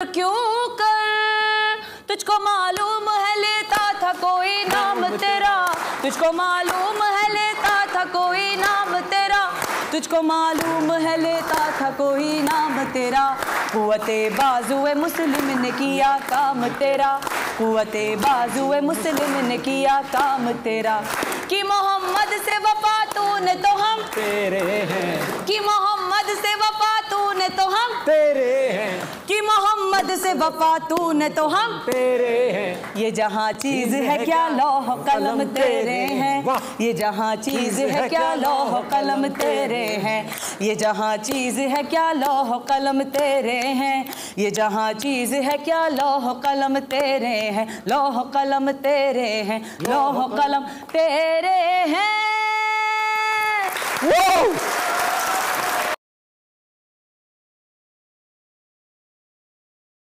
क्यों कर तुझको मालूम है लेता था कोई नाम तेरा, तुझको मालूम है लेता था कोई नाम तेरा, तुझको मालूम है लेता था कोई नाम तेरा। कुव्वते बाजुए मुस्लिम ने किया काम तेरा, कुव्वते बाजुए मुस्लिम ने किया काम तेरा। कि मोहम्मद से वफा तूने तो हम तेरे हैं, कि मोहम्मद से वफा तूने तो हम तेरे हैं, कि मोहम्मद से वफा तूने तो हम तेरे हैं। ये जहाँ चीज है क्या लौह कलम तेरे हैं, ये जहाँ चीज है क्या लौह कलम तेरे हैं, ये जहाँ चीज है क्या लौह कलम तेरे हैं, ये जहाँ चीज है क्या लौह कलम तेरे हैं, लौह कलम तेरे हैं, लौह कलम तेरे हैं।